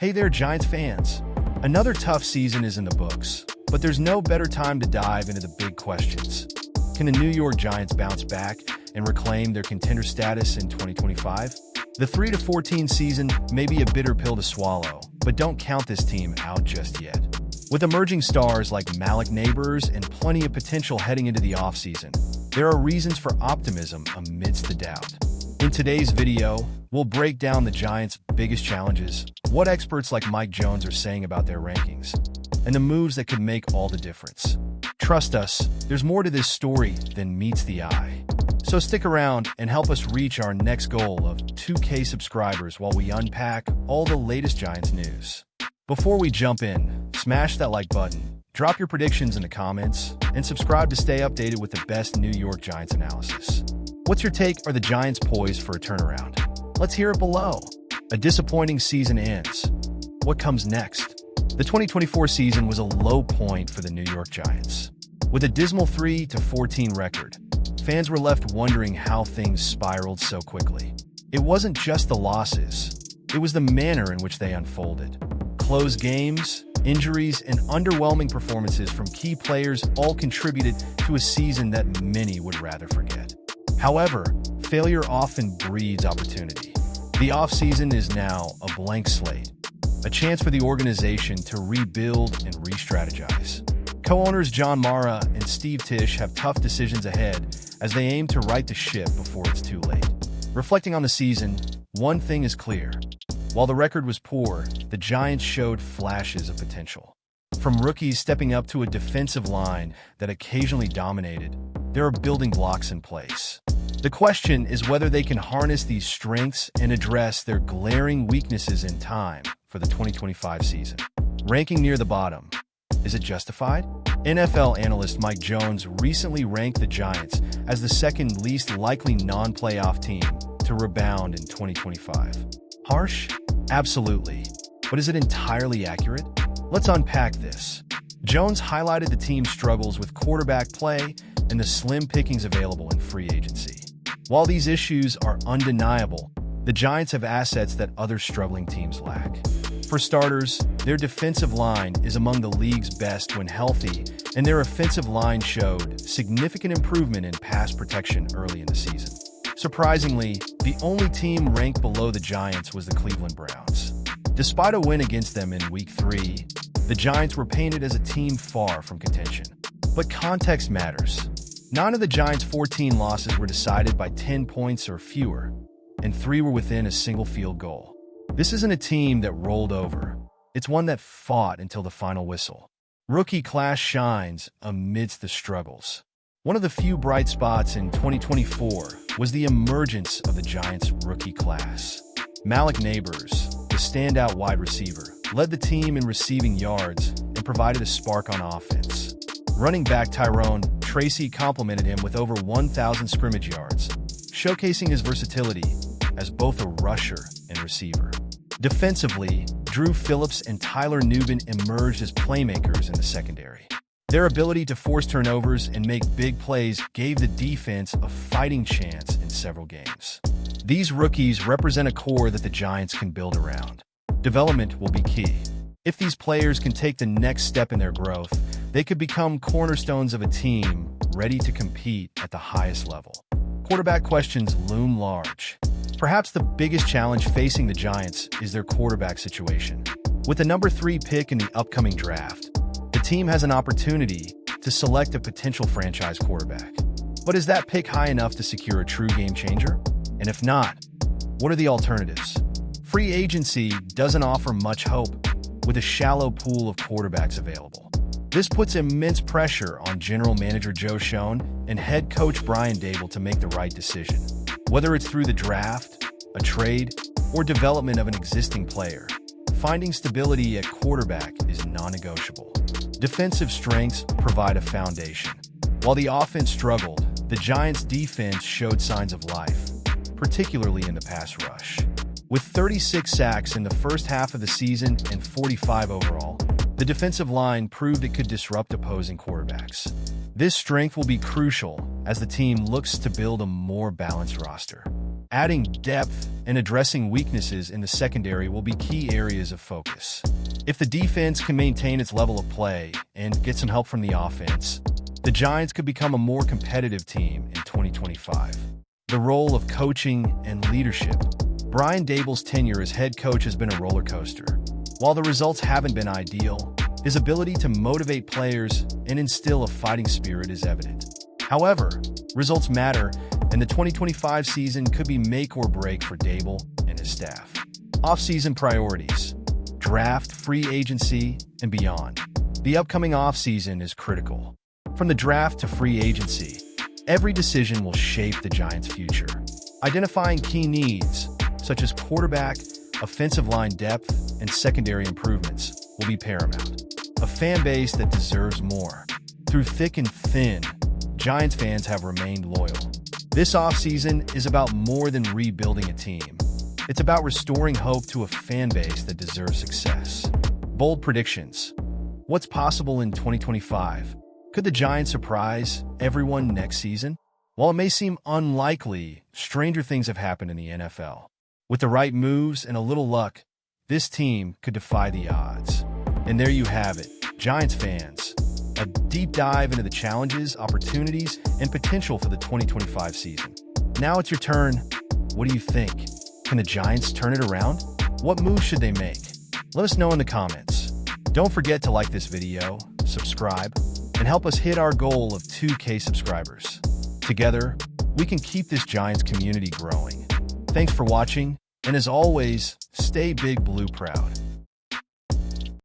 Hey there, Giants fans. Another tough season is in the books, but there's no better time to dive into the big questions. Can the New York Giants bounce back and reclaim their contender status in 2025? The 3-14 season may be a bitter pill to swallow, but don't count this team out just yet. With emerging stars like Malik Nabers and plenty of potential heading into the offseason, there are reasons for optimism amidst the doubt. In today's video, we'll break down the Giants' biggest challenges, what experts like Mike Jones are saying about their rankings, and the moves that could make all the difference. Trust us, there's more to this story than meets the eye. So stick around and help us reach our next goal of 2K subscribers while we unpack all the latest Giants news. Before we jump in, smash that like button, drop your predictions in the comments, and subscribe to stay updated with the best New York Giants analysis. What's your take? Are the Giants poised for a turnaround? Let's hear it below. A disappointing season ends. What comes next? The 2024 season was a low point for the New York Giants. With a dismal 3-14 record, fans were left wondering how things spiraled so quickly. It wasn't just the losses, it was the manner in which they unfolded. Close games, injuries, and underwhelming performances from key players all contributed to a season that many would rather forget. However, failure often breeds opportunity. The offseason is now a blank slate, a chance for the organization to rebuild and re-strategize. Co-owners John Mara and Steve Tisch have tough decisions ahead as they aim to right the ship before it's too late. Reflecting on the season, one thing is clear. While the record was poor, the Giants showed flashes of potential. From rookies stepping up to a defensive line that occasionally dominated, there are building blocks in place. The question is whether they can harness these strengths and address their glaring weaknesses in time for the 2025 season. Ranking near the bottom, is it justified? NFL analyst Mike Jones recently ranked the Giants as the second least likely non-playoff team to rebound in 2025. Harsh? Absolutely. But is it entirely accurate? Let's unpack this. Jones highlighted the team's struggles with quarterback play and the slim pickings available in free agency. While these issues are undeniable, the Giants have assets that other struggling teams lack. For starters, their defensive line is among the league's best when healthy, and their offensive line showed significant improvement in pass protection early in the season. Surprisingly, the only team ranked below the Giants was the Cleveland Browns. Despite a win against them in Week 3, the Giants were painted as a team far from contention. But context matters. 9 of the Giants' 14 losses were decided by 10 points or fewer, and 3 were within a single field goal. This isn't a team that rolled over. It's one that fought until the final whistle. Rookie class shines amidst the struggles. One of the few bright spots in 2024 was the emergence of the Giants' rookie class. Malik Nabers, the standout wide receiver, led the team in receiving yards and provided a spark on offense. Running back Tyrone Tracy complimented him with over 1,000 scrimmage yards, showcasing his versatility as both a rusher and receiver. Defensively, Drew Phillips and Tyler Nubin emerged as playmakers in the secondary. Their ability to force turnovers and make big plays gave the defense a fighting chance in several games. These rookies represent a core that the Giants can build around. Development will be key. If these players can take the next step in their growth, they could become cornerstones of a team ready to compete at the highest level. Quarterback questions loom large. Perhaps the biggest challenge facing the Giants is their quarterback situation. With the number 3 pick in the upcoming draft, the team has an opportunity to select a potential franchise quarterback. But is that pick high enough to secure a true game changer? And if not, what are the alternatives? Free agency doesn't offer much hope, with a shallow pool of quarterbacks available. This puts immense pressure on General Manager Joe Schoen and head coach Brian Daboll to make the right decision. Whether it's through the draft, a trade, or development of an existing player, finding stability at quarterback is non-negotiable. Defensive strengths provide a foundation. While the offense struggled, the Giants' defense showed signs of life, particularly in the pass rush. With 36 sacks in the first half of the season and 45 overall, the defensive line proved it could disrupt opposing quarterbacks. This strength will be crucial as the team looks to build a more balanced roster. Adding depth and addressing weaknesses in the secondary will be key areas of focus. If the defense can maintain its level of play and get some help from the offense, the Giants could become a more competitive team in 2025. The role of coaching and leadership. Brian Daboll's tenure as head coach has been a roller coaster. While the results haven't been ideal, his ability to motivate players and instill a fighting spirit is evident. However, results matter, and the 2025 season could be make or break for Daboll and his staff. Off-season priorities, draft, free agency, and beyond. The upcoming offseason is critical. From the draft to free agency, every decision will shape the Giants' future. Identifying key needs, such as quarterback, offensive line depth, and secondary improvements, will be paramount. A fan base that deserves more. Through thick and thin, Giants fans have remained loyal. This offseason is about more than rebuilding a team. It's about restoring hope to a fan base that deserves success. Bold predictions. What's possible in 2025? Could the Giants surprise everyone next season? While it may seem unlikely, stranger things have happened in the NFL. With the right moves and a little luck, this team could defy the odds. And there you have it, Giants fans. A deep dive into the challenges, opportunities, and potential for the 2025 season. Now it's your turn. What do you think? Can the Giants turn it around? What moves should they make? Let us know in the comments. Don't forget to like this video, subscribe, and help us hit our goal of 2K subscribers. Together, we can keep this Giants community growing. Thanks for watching, and as always, stay Big Blue proud.